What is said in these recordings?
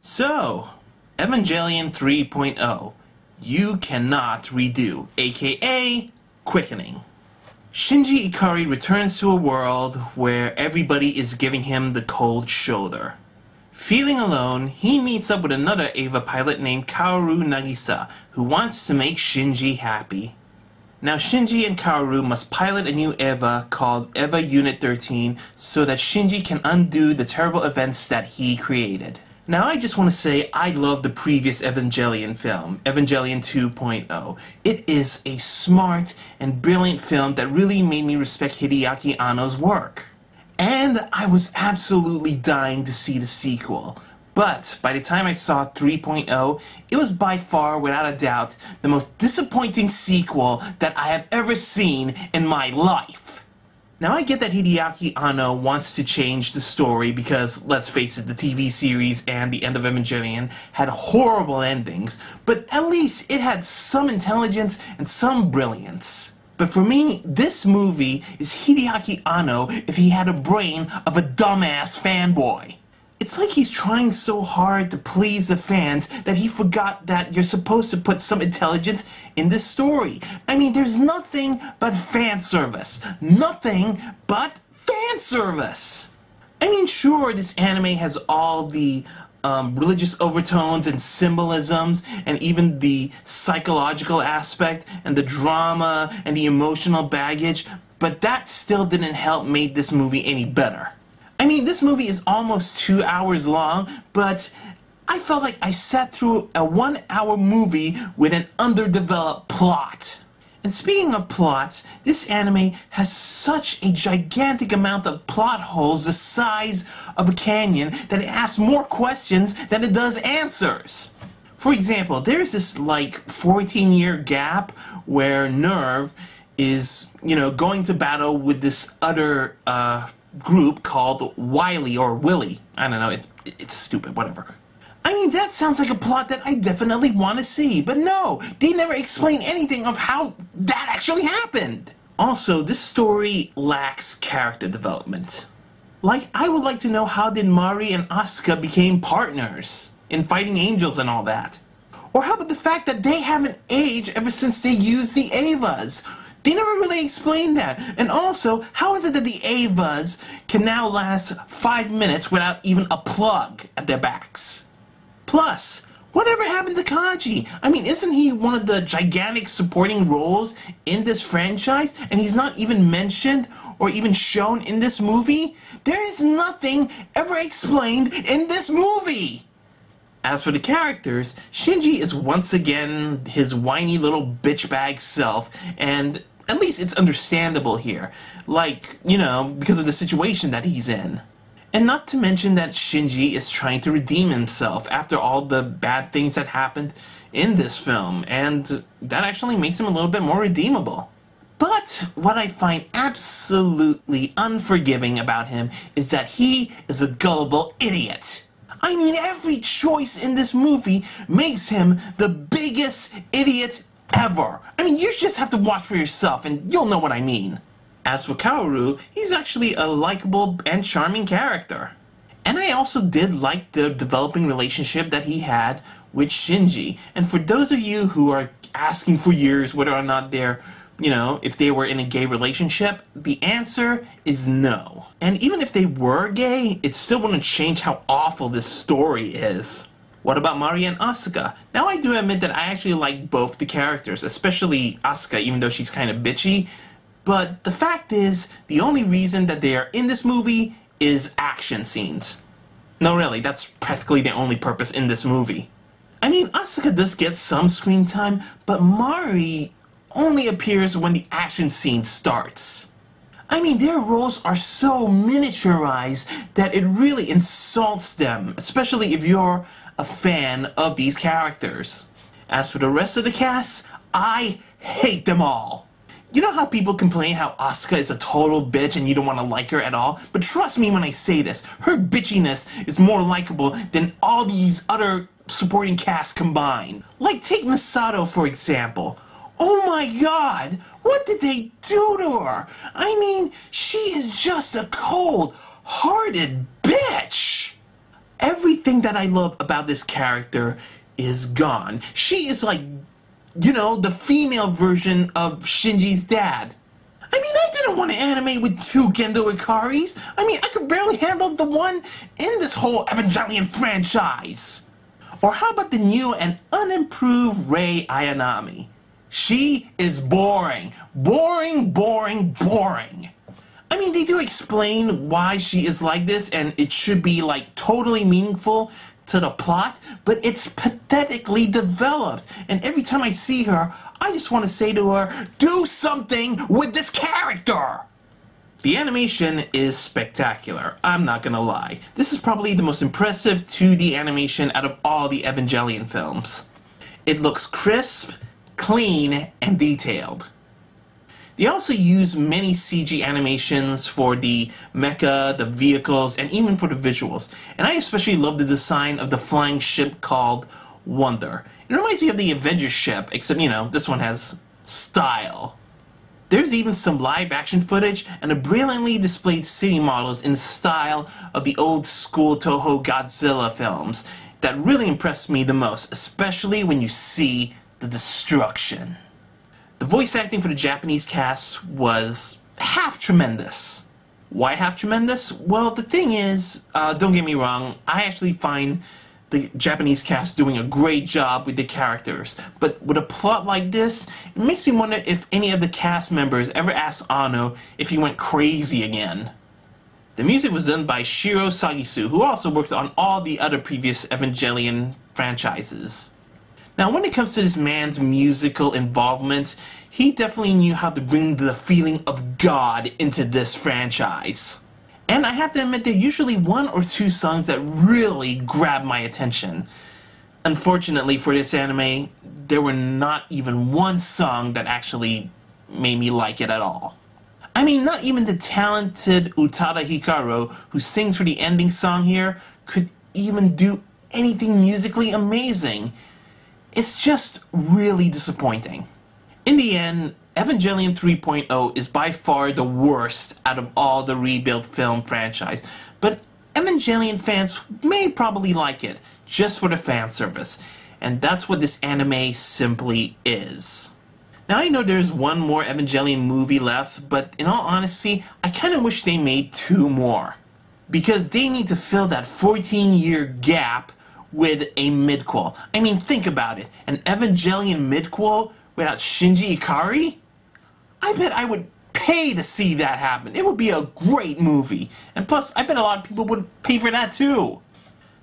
So, Evangelion 3.0, you cannot redo, aka quickening. Shinji Ikari returns to a world where everybody is giving him the cold shoulder. Feeling alone, he meets up with another EVA pilot named Kaoru Nagisa, who wants to make Shinji happy. Now Shinji and Kaoru must pilot a new EVA called EVA Unit 13 so that Shinji can undo the terrible events that he created. Now I just want to say I love the previous Evangelion film, Evangelion 2.0. It is a smart and brilliant film that really made me respect Hideaki Anno's work. And I was absolutely dying to see the sequel. But by the time I saw 3.0, it was by far, without a doubt, the most disappointing sequel that I have ever seen in my life. Now I get that Hideaki Anno wants to change the story because, let's face it, the TV series and the end of Evangelion had horrible endings, but at least it had some intelligence and some brilliance. But for me, this movie is Hideaki Anno if he had a brain of a dumbass fanboy. It's like he's trying so hard to please the fans that he forgot that you're supposed to put some intelligence in this story. I mean, there's nothing but fan service. Nothing but fan service. I mean, sure, this anime has all the religious overtones and symbolisms, and even the psychological aspect, and the drama, and the emotional baggage, but that still didn't help make this movie any better. I mean, this movie is almost 2 hours long, but I felt like I sat through a 1-hour movie with an underdeveloped plot. And speaking of plots, this anime has such a gigantic amount of plot holes the size of a canyon that it asks more questions than it does answers. For example, there's this like 14-year gap where Nerve is, going to battle with this other group called Wily or Willy. I don't know, it's stupid, whatever. I mean, that sounds like a plot that I definitely want to see, but no, they never explain anything of how that actually happened. Also, this story lacks character development. Like, I would like to know how did Mari and Asuka became partners in fighting angels and all that. Or how about the fact that they haven't aged ever since they used the Evas? They never really explained that. And also, how is it that the Evas can now last 5 minutes without even a plug at their backs? Plus, whatever happened to Kaji? I mean, isn't he one of the gigantic supporting roles in this franchise? And he's not even mentioned or even shown in this movie? There is nothing ever explained in this movie! As for the characters, Shinji is once again his whiny little bitch bag self, and at least it's understandable here. Like, because of the situation that he's in. And not to mention that Shinji is trying to redeem himself after all the bad things that happened in this film, and that actually makes him a little bit more redeemable. But what I find absolutely unforgiving about him is that he is a gullible idiot. I mean, every choice in this movie makes him the biggest idiot ever. I mean, you just have to watch for yourself and you'll know what I mean. As for Kaoru, he's actually a likable and charming character. And I also did like the developing relationship that he had with Shinji. And for those of you who are asking for years whether or not they're, if they were in a gay relationship, the answer is no. And even if they were gay, it still wouldn't change how awful this story is. What about Mari and Asuka? Now I do admit that I actually like both the characters, especially Asuka, even though she's kind of bitchy. But the fact is, the only reason that they are in this movie is action scenes. No, really, that's practically the only purpose in this movie. I mean, Asuka does get some screen time, but Mari only appears when the action scene starts. I mean, their roles are so miniaturized that it really insults them, especially if you're a fan of these characters. As for the rest of the cast, I hate them all. You know how people complain how Asuka is a total bitch and you don't want to like her at all? But trust me when I say this, her bitchiness is more likable than all these other supporting casts combined. Like, take Misato for example. Oh my god, what did they do to her? I mean, she is just a cold-hearted bitch. Everything that I love about this character is gone. She is like, you know, the female version of Shinji's dad. I mean, I didn't want to animate with two Gendo Ikaris. I mean, I could barely handle the one in this whole Evangelion franchise. Or how about the new and unimproved Rei Ayanami? She is boring. Boring, boring, boring. I mean, they do explain why she is like this, and it should be, like, totally meaningful to the plot, but it's pathetically developed. And every time I see her, I just want to say to her, do something with this character! The animation is spectacular, I'm not gonna lie. This is probably the most impressive 2D animation out of all the Evangelion films. It looks crisp, clean, and detailed. They also use many CG animations for the mecha, the vehicles, and even for the visuals. And I especially love the design of the flying ship called Wonder. It reminds me of the Avengers ship, except, you know, this one has style. There's even some live action footage and a brilliantly displayed city models in style of the old school Toho Godzilla films that really impressed me the most, especially when you see the destruction. The voice acting for the Japanese cast was half tremendous. Why half tremendous? Well, the thing is, don't get me wrong, I actually find the Japanese cast doing a great job with the characters. But with a plot like this, it makes me wonder if any of the cast members ever asked Anno if he went crazy again. The music was done by Shiro Sagisu, who also worked on all the other previous Evangelion franchises. Now, when it comes to this man's musical involvement, he definitely knew how to bring the feeling of God into this franchise. And I have to admit, there are usually one or two songs that really grab my attention. Unfortunately for this anime, there were not even one song that actually made me like it at all. I mean, not even the talented Utada Hikaru, who sings for the ending song here, could even do anything musically amazing. It's just really disappointing. In the end, Evangelion 3.0 is by far the worst out of all the rebuild film franchise, but Evangelion fans may probably like it, just for the fan service, and that's what this anime simply is. Now I know there's one more Evangelion movie left, but in all honesty, I kinda wish they made two more. Because they need to fill that 14-year gap with a midquel. I mean, think about it, an Evangelion midquel without Shinji Ikari? I bet I would pay to see that happen. It would be a great movie. And plus, I bet a lot of people would pay for that too.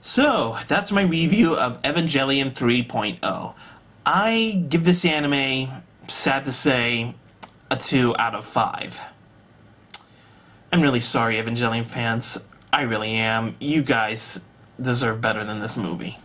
So, that's my review of Evangelion 3.0. I give this anime, sad to say, a 2 out of 5. I'm really sorry, Evangelion fans. I really am. You guys deserve better than this movie.